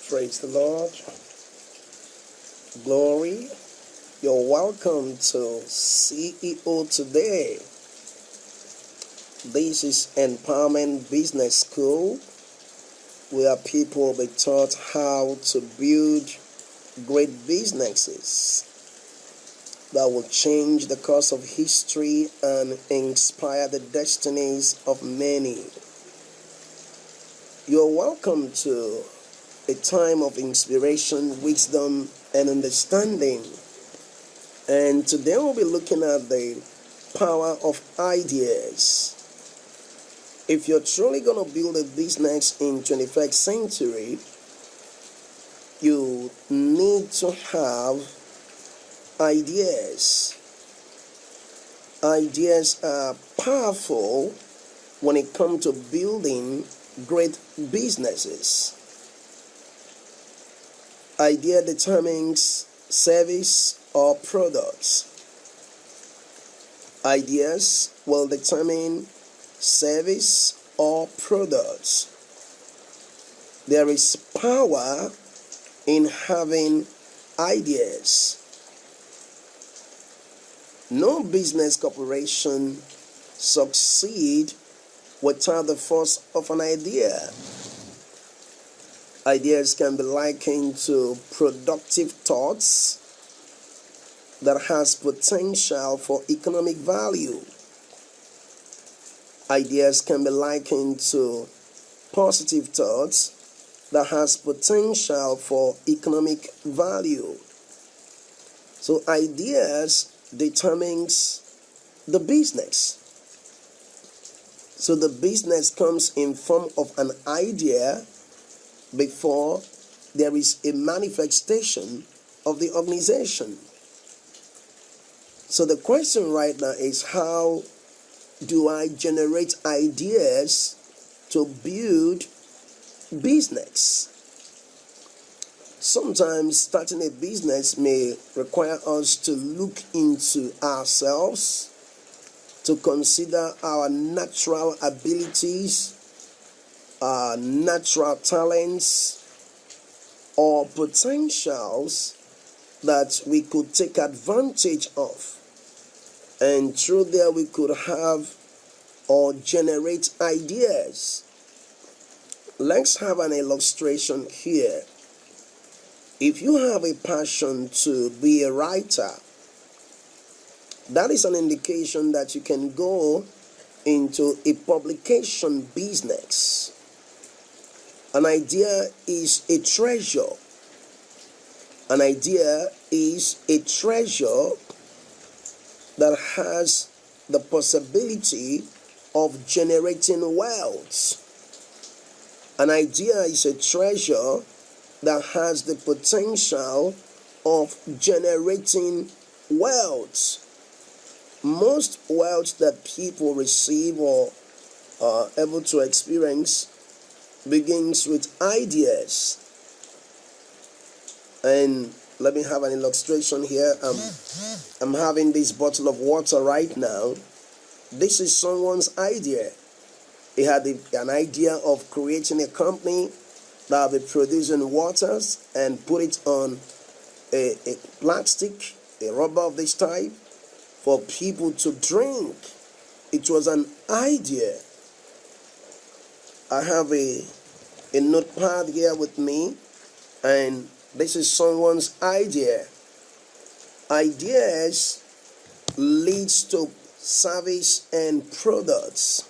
Praise the Lord. Glory. You're welcome to CEO Today. This is Empowerment Business School, where people will be taught how to build great businesses that will change the course of history and inspire the destinies of many. You're welcome to a time of inspiration, wisdom, and understanding. And today we'll be looking at the power of ideas. If you're truly going to build a business in 21st century, you need to have ideas. Ideas are powerful when it comes to building great businesses. Idea determines service or products. Ideas will determine service or products. There is power in having ideas. No business corporation succeeds without the force of an idea. Ideas can be likened to productive thoughts that has potential for economic value. Ideas can be likened to positive thoughts that has potential for economic value. So ideas determines the business. So the business comes in form of an idea before there is a manifestation of the organization. So the question right now is, how do I generate ideas to build business? Sometimes starting a business may require us to look into ourselves, to consider our natural abilities, our natural talents, or potentials that we could take advantage of. And through there we could have or generate ideas. Let's have an illustration here. If you have a passion to be a writer, that is an indication that you can go into a publication business. An idea is a treasure. An idea is a treasure that has the possibility of generating wealth. An idea is a treasure that has the potential of generating wealth. Most wealth that people receive or are able to experience begins with ideas. And let me have an illustration here. I'm having this bottle of water right now. This is someone's idea. He had an idea of creating a company that will be producing waters and put it on a plastic, a rubber of this type, for people to drink. It was an idea. I have a notepad here with me, and this is someone's idea. Ideas leads to service and products.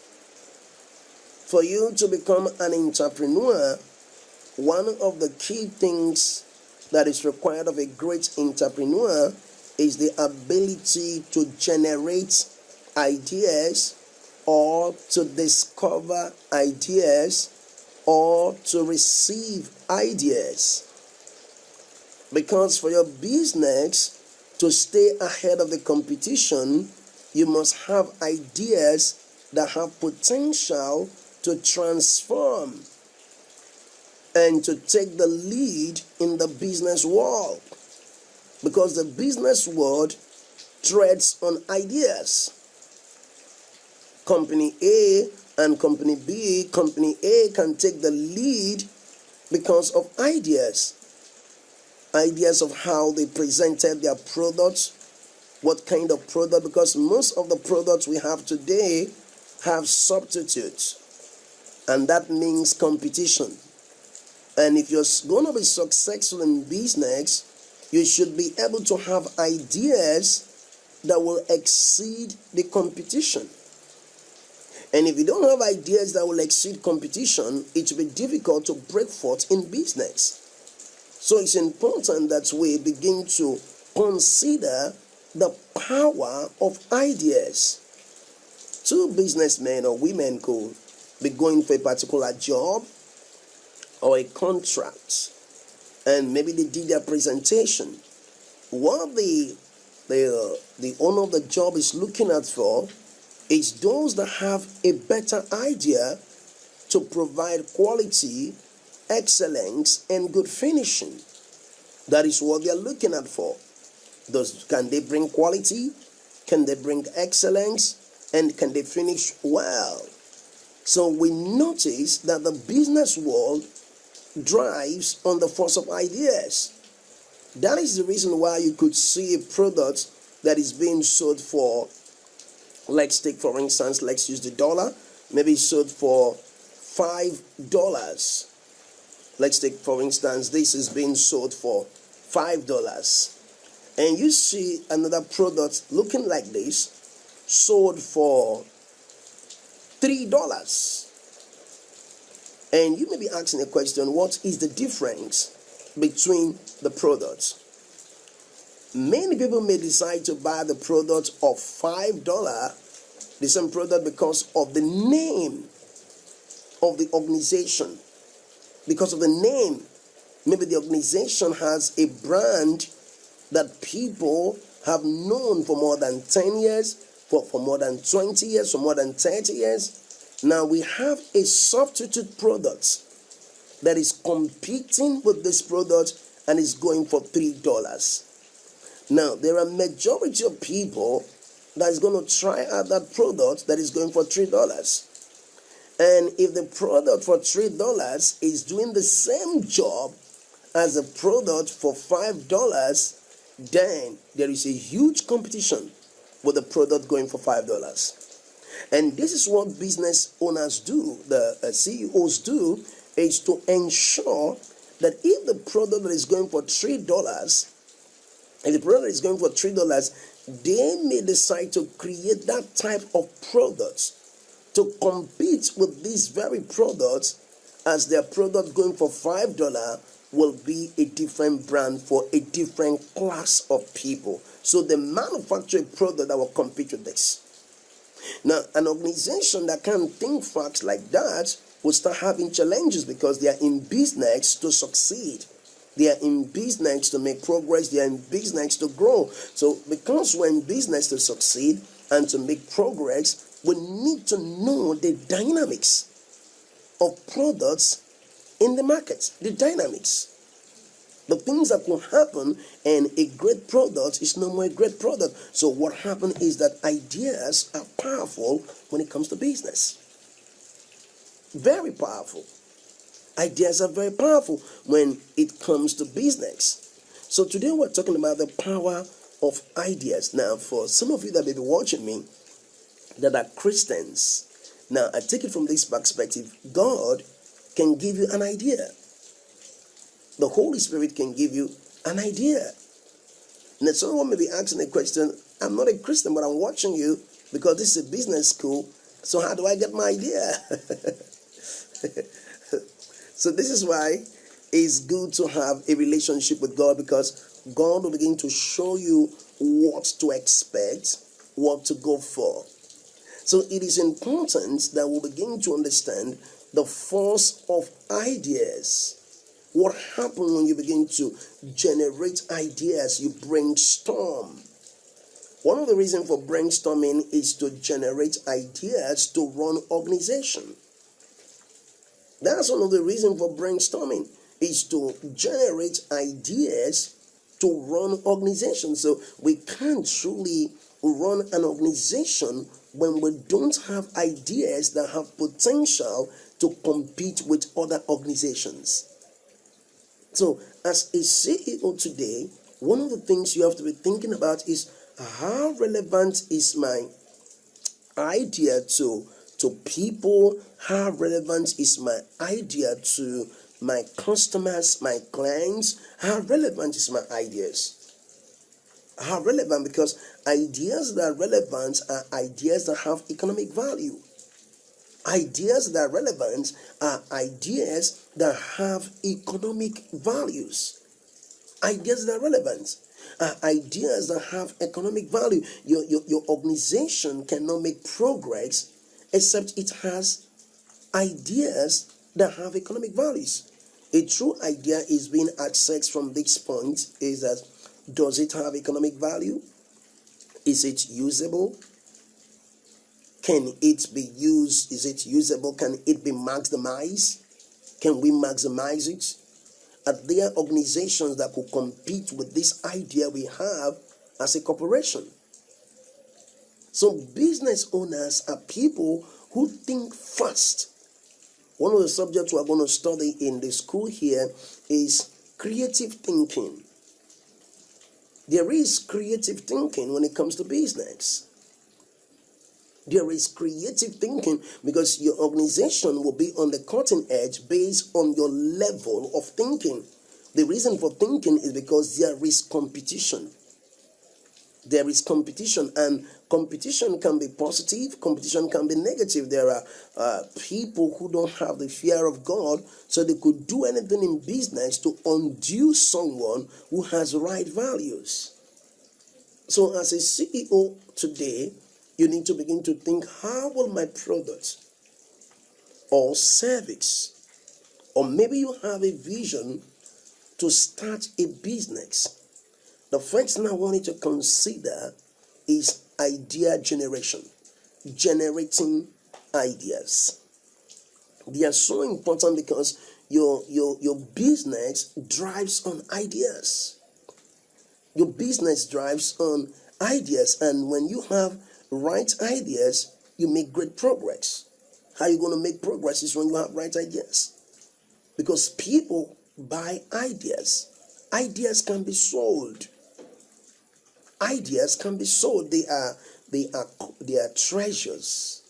For you to become an entrepreneur, one of the key things that is required of a great entrepreneur is the ability to generate ideas, or to discover ideas, or to receive ideas. Because for your business to stay ahead of the competition, you must have ideas that have potential to transform and to take the lead in the business world. Because the business world treads on ideas. Company A and Company B, Company A can take the lead because of ideas of how they presented their products, what kind of product, because most of the products we have today have substitutes, and that means competition. And if you're going to be successful in business, you should be able to have ideas that will exceed the competition. And if you don't have ideas that will exceed competition, it will be difficult to break forth in business. So it's important that we begin to consider the power of ideas. Two businessmen or women could be going for a particular job or a contract, and maybe they did their presentation. What the owner of the job is looking out for is those that have a better idea to provide quality, excellence, and good finishing. That is what they are looking out for. Can they bring quality? Can they bring excellence? And can they finish well? So we notice that the business world drives on the force of ideas. That is the reason why you could see a product that is being sold for, let's take for instance, let's use the dollar, maybe sold for $5. Let's take for instance, this is being sold for $5. And you see another product looking like this sold for $3. And you may be asking a question, what is the difference between the products? Many people may decide to buy the product of $5, the same product, because of the name of the organization. Because of the name, maybe the organization has a brand that people have known for more than 10 years, for more than 20 years, for more than 30 years. Now we have a substitute product that is competing with this product and is going for $3. Now there are majority of people that is going to try out that product that is going for $3. And if the product for $3 is doing the same job as a product for $5, then there is a huge competition with the product going for $5. And this is what business owners do, the CEOs do, is to ensure that if the product that is going for $3, they may decide to create that type of product to compete with these very products, as their product going for $5 will be a different brand for a different class of people. So they manufacture a product that will compete with this. Now, an organization that can't think facts like that will start having challenges, because they are in business to succeed. They are in business to make progress. They are in business to grow. So because we're in business to succeed and to make progress, we need to know the dynamics of products in the market, the dynamics. The things that will happen, and a great product is no more a great product. So what happened is that ideas are powerful when it comes to business. Very powerful. Ideas are very powerful when it comes to business. So today we're talking about the power of ideas. Now, for some of you that may be watching me that are Christians, now I take it from this perspective: God can give you an idea. The Holy Spirit can give you an idea. Now, someone may be asking a question: I'm not a Christian, but I'm watching you because this is a business school. So how do I get my idea? So this is why it's good to have a relationship with God, because God will begin to show you what to expect, what to go for. So it is important that we begin to understand the force of ideas. What happens when you begin to generate ideas? You brainstorm. One of the reasons for brainstorming is to generate ideas to run organization. That's one of the reasons for brainstorming, is to generate ideas to run organizations. So we can't truly run an organization when we don't have ideas that have potential to compete with other organizations. So, as a CEO today, one of the things you have to be thinking about is how relevant is my idea to people? How relevant is my idea to my customers, my clients? How relevant is my ideas? How relevant? Because ideas that are relevant are ideas that have economic value. Ideas that are relevant are ideas that have economic values. Ideas that are relevant are ideas that have economic value. Your organization cannot make progress except it has ideas that have economic values. A true idea is being accessed from this point is that, does it have economic value? Is it usable? Can it be used? Is it usable? Can it be maximized? Can we maximize it? Are there organizations that could compete with this idea we have as a corporation? So business owners are people who think fast. One of the subjects we are going to study in the school here is creative thinking. There is creative thinking when it comes to business. There is creative thinking because your organization will be on the cutting edge based on your level of thinking. The reason for thinking is because there is competition. There is competition, and competition can be positive, competition can be negative. There are people who don't have the fear of God, so they could do anything in business to undo someone who has right values. So as a CEO today, you need to begin to think, how will my product or service, or maybe you have a vision to start a business. The first thing I want you to consider is idea generation, generating ideas. They are so important because your business drives on ideas. Your business drives on ideas, and when you have right ideas, you make great progress. How are you going to make progress is when you have right ideas. Because people buy ideas. Ideas can be sold. Ideas can be sold. They are treasures.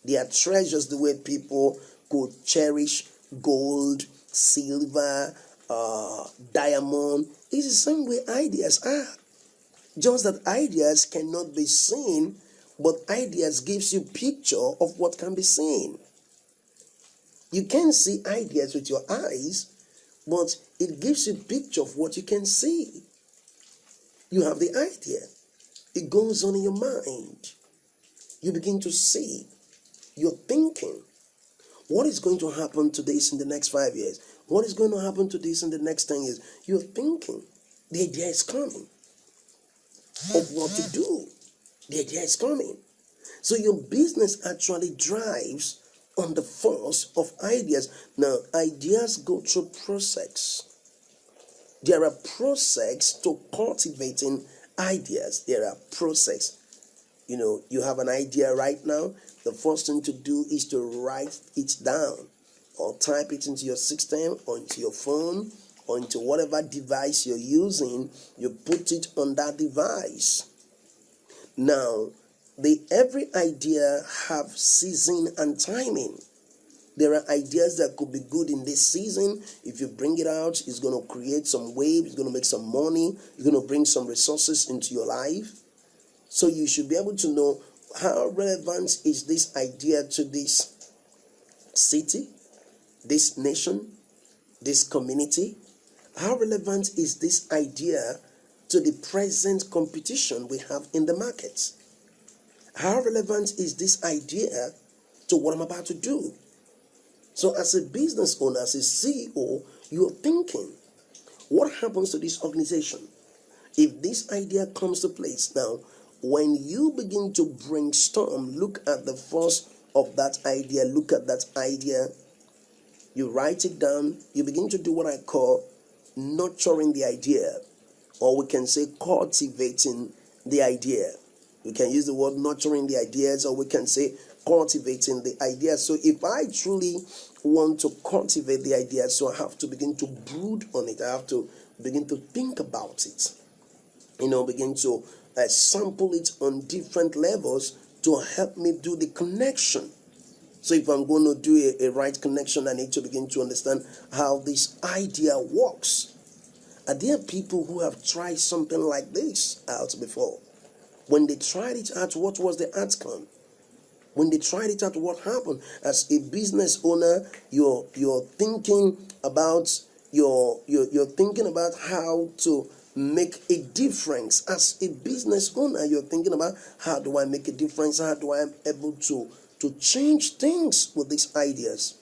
They are treasures the way people could cherish gold, silver, diamond. It's the same way ideas are. Just that ideas cannot be seen, but ideas gives you picture of what can be seen. You can see ideas with your eyes, but it gives you a picture of what you can see. You have the idea. It goes on in your mind. You begin to see. You're thinking. What is going to happen to this in the next 5 years? What is going to happen to this in the next 10 years? You're thinking. The idea is coming of what to do. The idea is coming. So your business actually drives on the force of ideas. Now, ideas go through process. There are process to cultivating ideas. There are process. You have an idea right now. The first thing to do is to write it down or type it into your system or into your phone or into whatever device you're using. You put it on that device. Now, every idea have season and timing. There are ideas that could be good in this season. If you bring it out, it's going to create some waves, it's going to make some money, it's going to bring some resources into your life. So you should be able to know, how relevant is this idea to this city, this nation, this community? How relevant is this idea to the present competition we have in the market? How relevant is this idea to what I'm about to do? So as a business owner, as a CEO, you're thinking, what happens to this organization if this idea comes to place? Now, when you begin to brainstorm, look at the force of that idea, look at that idea, you write it down, you begin to do what I call nurturing the idea, or we can say cultivating the idea. We can use the word nurturing the ideas, or we can say cultivating the idea. So if I truly want to cultivate the idea, so I have to begin to brood on it. I have to begin to think about it. Begin to sample it on different levels to help me do the connection. So if I'm going to do a right connection, I need to begin to understand how this idea works. Are there people who have tried something like this out before? When they tried it out, what was the outcome? When they tried it out, what happened? As a business owner, you're thinking about you're thinking about how to make a difference. As a business owner, you're thinking about, how do I make a difference? How do I am able to change things with these ideas?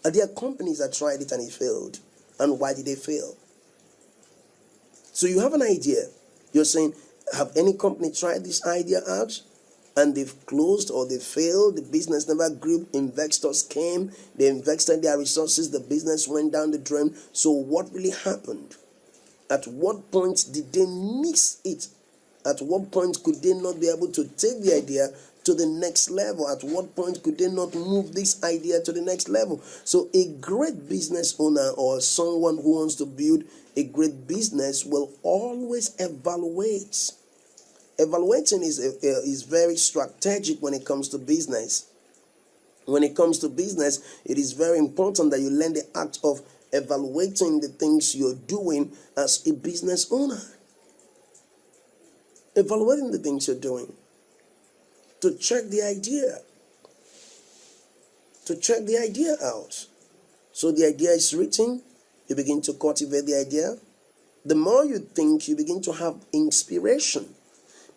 Are there companies that tried it and it failed? And why did they fail? So you have an idea. You're saying, have any company tried this idea out and they've closed or they failed? The business never grew. Investors came, they invested their resources, the business went down the drain. So what really happened? At what point did they miss it? At what point could they not be able to take the idea to the next level? At what point could they not move this idea to the next level? So a great business owner or someone who wants to build a great business will always evaluate. Evaluating is very strategic when it comes to business. When it comes to business, it is very important that you learn the act of evaluating the things you're doing as a business owner. Evaluating the things you're doing to check the idea, out. So the idea is written, you begin to cultivate the idea. The more you think, you begin to have inspiration,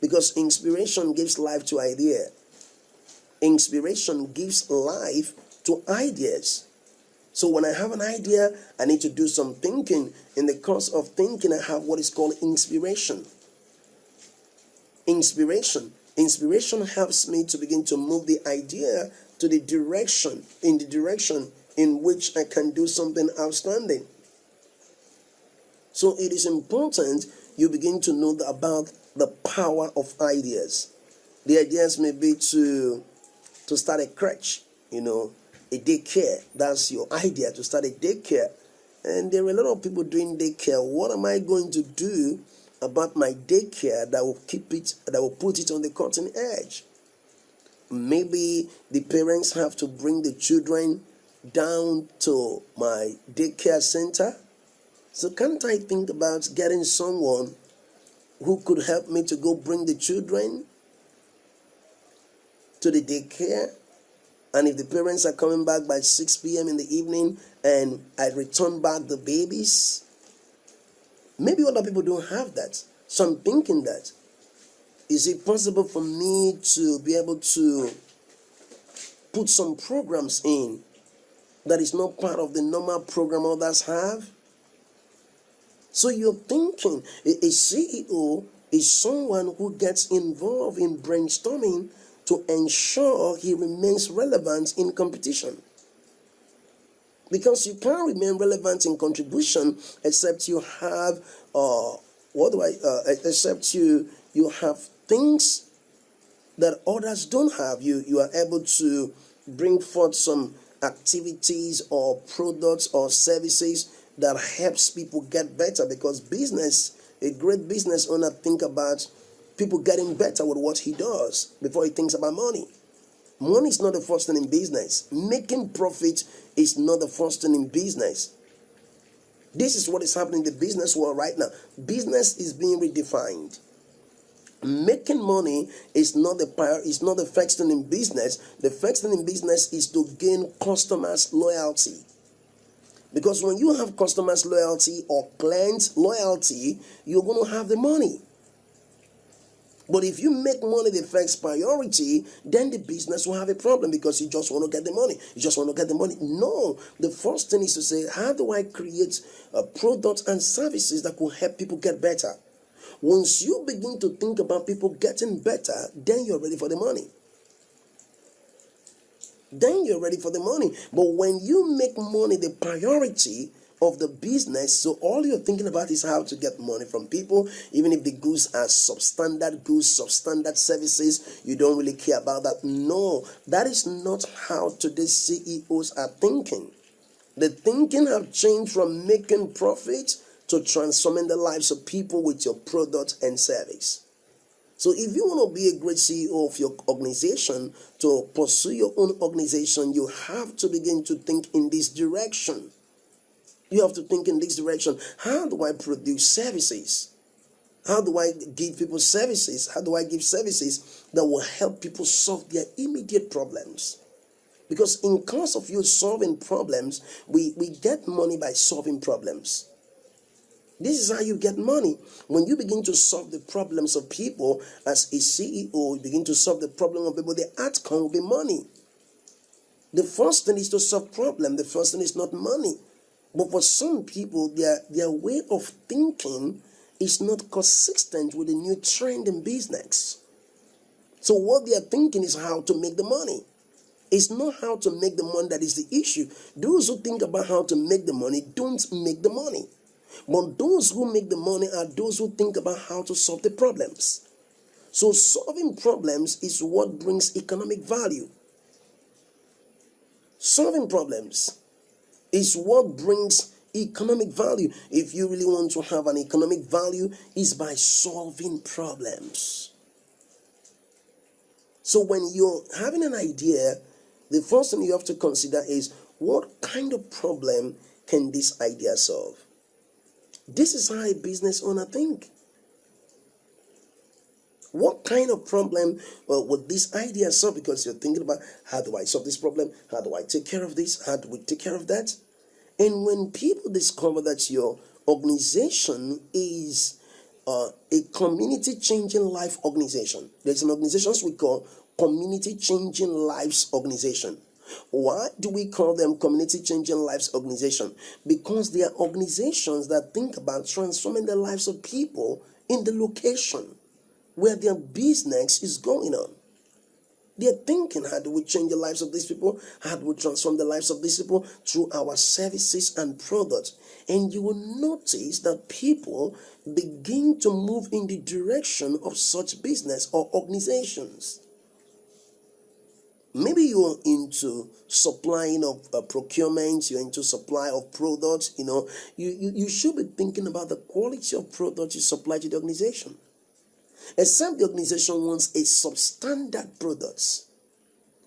because inspiration gives life to idea. Inspiration gives life to ideas. So when I have an idea, I need to do some thinking. In the course of thinking, I have what is called inspiration. Inspiration helps me to begin to move the idea to the direction in which I can do something outstanding. So it is important you begin to know about the power of ideas. The ideas may be to start a crèche, a daycare. That's your idea, to start a daycare. And there are a lot of people doing daycare. What am I going to do about my daycare that will put it on the cutting edge? Maybe the parents have to bring the children down to my daycare center. So can't I think about getting someone who could help me to go bring the children to the daycare? And if the parents are coming back by 6 p.m. in the evening and I return back the babies, maybe other people don't have that. So I'm thinking that, is it possible for me to be able to put some programs in that is not part of the normal program others have? So you're thinking, a CEO is someone who gets involved in brainstorming to ensure he remains relevant in competition. Because you can't remain relevant in contribution except you have except you have things that others don't have. You are able to bring forth some activities or products or services that helps people get better, because a great business owner think about people getting better with what he does before he thinks about money. Money is not the first thing in business. Making profit is not the first thing in business. This is what is happening in the business world right now. Business is being redefined. Making money is not the first thing in business. The first thing in business is to gain customers' loyalty. Because when you have customers' loyalty or clients' loyalty, you're going to have the money. But if you make money the first priority, then the business will have a problem, because you just want to get the money. No, the first thing is to say, how do I create products and services that will help people get better? Once you begin to think about people getting better, then you're ready for the money. But when you make money the priority, of the business. So all you're thinking about is how to get money from people. Even if the goods are substandard goods, substandard services, you don't really care about that. No, that is not how today's CEOs are thinking. The thinking have changed from making profit to transforming the lives of people with your product and service. So if you want to be a great CEO of your organization, to pursue your own organization, you have to begin to think in this direction. You have to think in this direction. How do I produce services? How do I give people services? How do I give services that will help people solve their immediate problems? Because in course of you solving problems, we get money by solving problems. This is how you get money. When you begin to solve the problems of people as a CEO, you begin to solve the problem of people, the outcome will be money. The first thing is to solve problem. The first thing is not money. But for some people, their way of thinking is not consistent with the new trend in business. So what they are thinking is how to make the money. It's not how to make the money that is the issue. Those who think about how to make the money don't make the money. But those who make the money are those who think about how to solve the problems. So solving problems is what brings economic value. Solving problems is what brings economic value. If you really want to have an economic value, is by solving problems. So when you're having an idea, the first thing you have to consider is, what kind of problem can this idea solve? This is how a business owner think. What kind of problem would this idea solve? Because you're thinking about, how do I solve this problem? How do I take care of this? How do we take care of that? And when people discover that your organization is a community changing life organization, there's an organization we call community changing lives organization. Why do we call them community changing lives organization? Because they are organizations that think about transforming the lives of people in the location where their business is going on. They're thinking, how do we change the lives of these people? How do we transform the lives of these people through our services and products? And you will notice that people begin to move in the direction of such business or organizations. Maybe you're into supplying of procurement, you're into supply of products, you should be thinking about the quality of products you supply to the organization. Except the organization wants a substandard products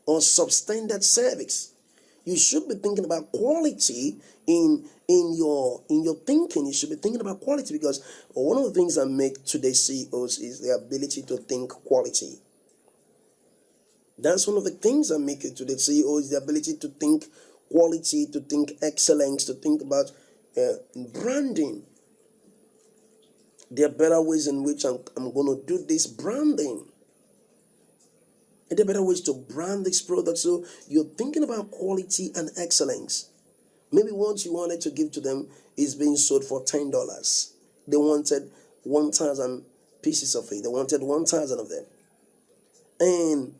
or substandard service, you should be thinking about quality in your thinking. You should be thinking about quality, because one of the things that make today's CEOs is the ability to think quality. That's one of the things that make it to the CEO, is the ability to think quality, to think excellence, to think about branding. There are better ways in which I'm going to do this branding. And there are better ways to brand this product. So you're thinking about quality and excellence. Maybe what you wanted to give to them is being sold for $10. They wanted 1,000 pieces of it. They wanted 1,000 of them. And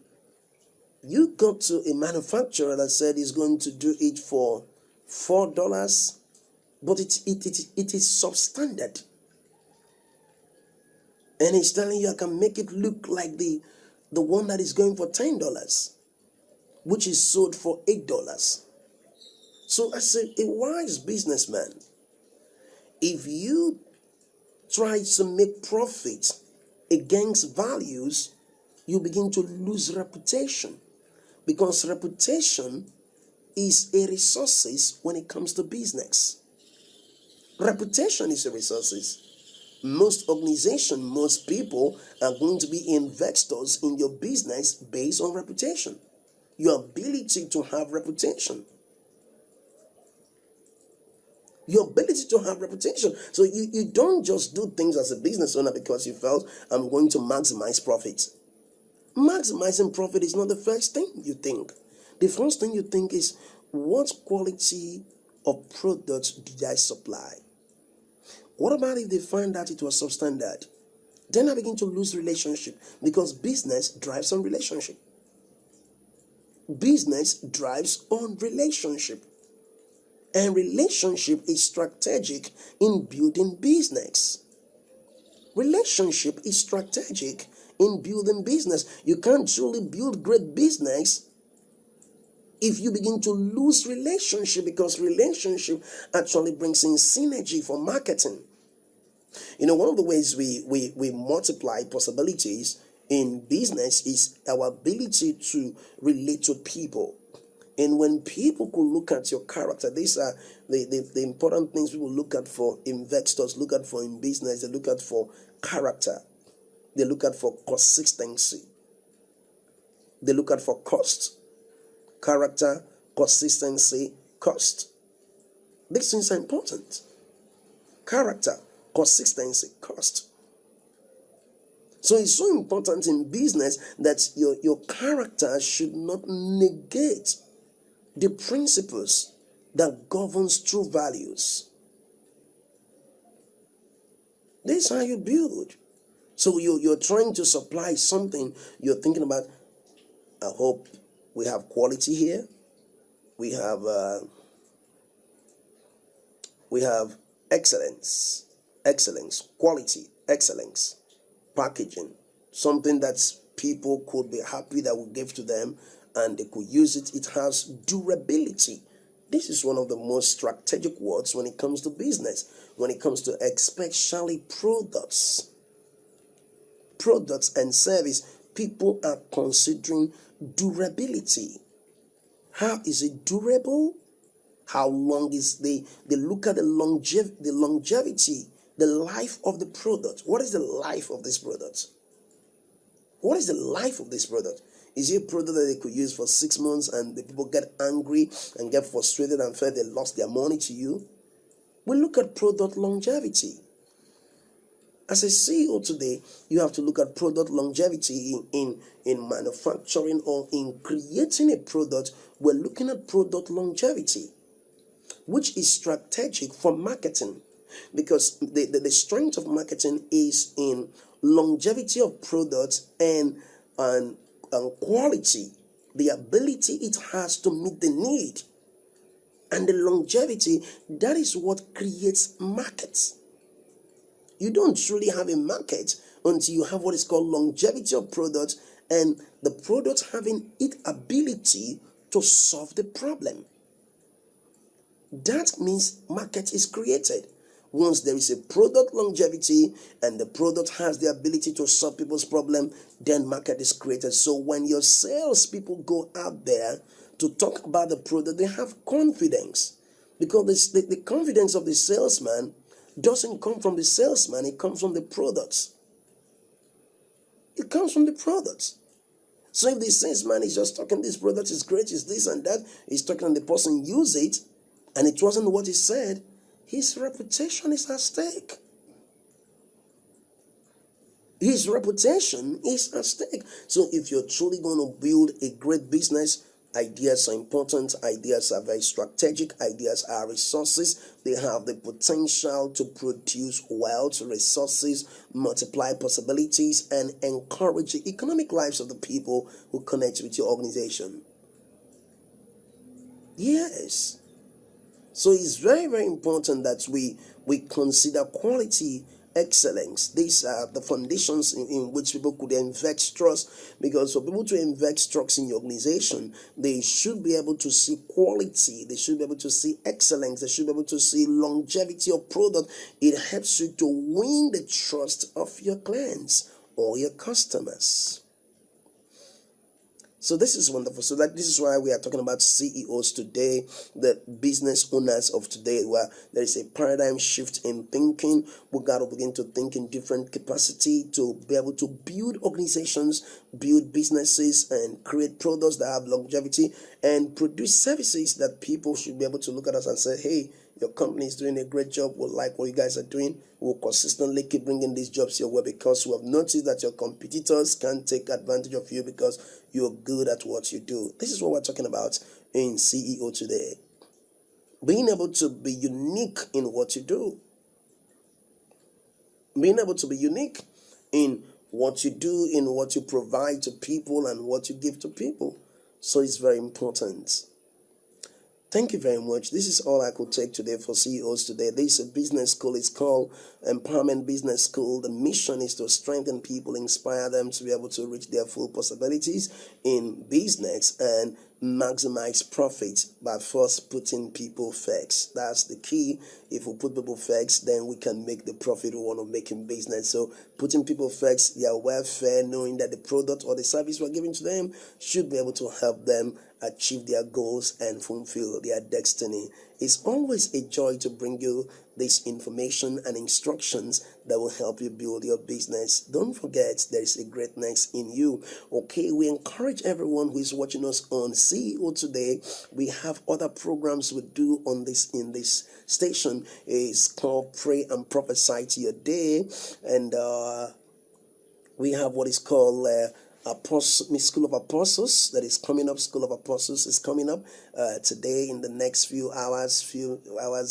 you go to a manufacturer that said he's going to do it for $4, but it is substandard. And he's telling you, I can make it look like the one that is going for $10, which is sold for $8. So I said, a wise businessman, if you try to make profit against values, you begin to lose reputation. Because reputation is a resource when it comes to business. Reputation is a resource. Most organizations, most people are going to be investors in your business based on reputation. Your ability to have reputation. Your ability to have reputation. So you don't just do things as a business owner because you felt, I'm going to maximize profits. Maximizing profit is not the first thing you think. The first thing you think is, what quality of products did I supply? What about if they find out it was substandard? Then I begin to lose relationship, because business drives on relationship. Business drives on relationship. And relationship is strategic in building business. Relationship is strategic in building business. You can't truly build great business if you begin to lose relationship, because relationship actually brings in synergy for marketing. One of the ways we multiply possibilities in business is our ability to relate to people. And when people could look at your character, these are the important things people look at for investors, look at for in business. They look at for character. They look at for consistency. They look at for cost. Character, consistency, cost. These things are important. Character, consistency, cost. So it's so important in business that your character should not negate the principles that governs true values. This is how you build. So you're trying to supply something. You're thinking about, I hope we have quality here. We have excellence, quality, excellence, packaging, something that people could be happy that we give to them and they could use it. It has durability. This is one of the most strategic words when it comes to business, when it comes to especially products and service. People are considering durability. How is it durable? How long is they look at the longevity, the life of the product. What is the life of this product? What is the life of this product? Is it a product that they could use for 6 months and the people get angry and get frustrated and feel they lost their money to you? We look at product longevity. As a CEO today, you have to look at product longevity in manufacturing or in creating a product. We're looking at product longevity, which is strategic for marketing, because the strength of marketing is in longevity of products and quality, the ability it has to meet the need, and the longevity. That is what creates markets. You don't truly have a market until you have what is called longevity of products and the product having its ability to solve the problem. That means market is created. Once there is a product longevity and the product has the ability to solve people's problem, then market is created. So when your salespeople go out there to talk about the product, they have confidence, because the confidence of the salesman doesn't come from the salesman, it comes from the products. It comes from the products. So if the salesman is just talking, this product is great, is this and that, he's talking and the person use it, and it wasn't what he said, his reputation is at stake. His reputation is at stake. So if you're truly going to build a great business, ideas are important. Ideas are very strategic. Ideas are resources. They have the potential to produce wealth, resources, multiply possibilities, and encourage the economic lives of the people who connect with your organization. Yes. So it's very, very important that we consider quality, excellence. These are the foundations in which people could invest trust, because for people to invest trust in your organization, they should be able to see quality, they should be able to see excellence, they should be able to see longevity of product. It helps you to win the trust of your clients or your customers. So this is wonderful. So this is why we are talking about CEOs today, the business owners of today, where there is a paradigm shift in thinking. We got to begin to think in different capacity to be able to build organizations, build businesses, and create products that have longevity and produce services that people should be able to look at us and say, hey, your company is doing a great job. We like what you guys are doing. We'll consistently keep bringing these jobs your way, because we have noticed that your competitors can't take advantage of you because you're good at what you do. This is what we're talking about in CEO today. Being able to be unique in what you do. Being able to be unique in what you do, in what you provide to people, and what you give to people. So it's very important. Thank you very much. This is all I could take today for CEOs today. This is a business school. It's called Empowerment Business School. The mission is to strengthen people, inspire them to be able to reach their full possibilities in business and maximize profit by first putting people first. That's the key. If we put people first, then we can make the profit we want to make in business. So putting people first, their welfare, knowing that the product or the service we're giving to them should be able to help them achieve their goals and fulfill their destiny. It's always a joy to bring you this information and instructions that will help you build your business. Don't forget, there is a greatness in you. Okay, we encourage everyone who is watching us on CEO Today. We have other programs we do on this in this station. It's called Pray and Prophesy to Your Day, and we have what is called School of Apostles that is coming up. School of Apostles is coming up today. In the next few hours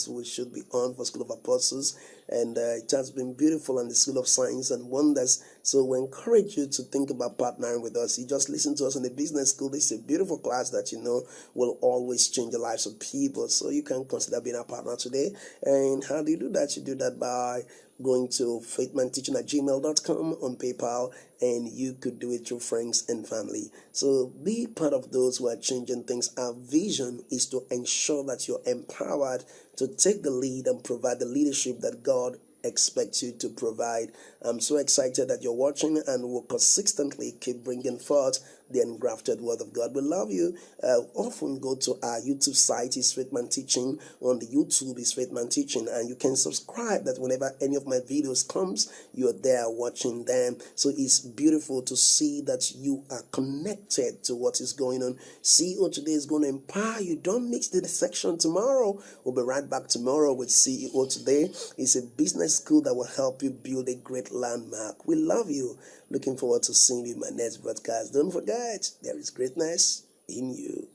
we should be on for School of Apostles, and it has been beautiful. And the School of Signs and Wonders. So we encourage you to think about partnering with us. You just listen to us in the business school. This is a beautiful class that you know will always change the lives of people. So you can consider being a partner today. And how do you do that? You do that by going to faithmanteaching@gmail.com on PayPal, and you could do it through friends and family. So be part of those who are changing things. Our vision is to ensure that you're empowered to take the lead and provide the leadership that God expects you to provide. I'm so excited that you're watching, and will consistently keep bringing forth the engrafted word of God. We love you. Often go to our YouTube site, is Faithman Teaching. On the YouTube is Faithman Teaching, and you can subscribe that whenever any of my videos comes, you're there watching them. So it's beautiful to see that you are connected to what is going on. CEO Today is going to empower you. Don't mix the section tomorrow. We'll be right back tomorrow with CEO Today. It's a business school that will help you build a great landmark. We love you. Looking forward to seeing you in my next broadcast. Don't forget, there is greatness in you.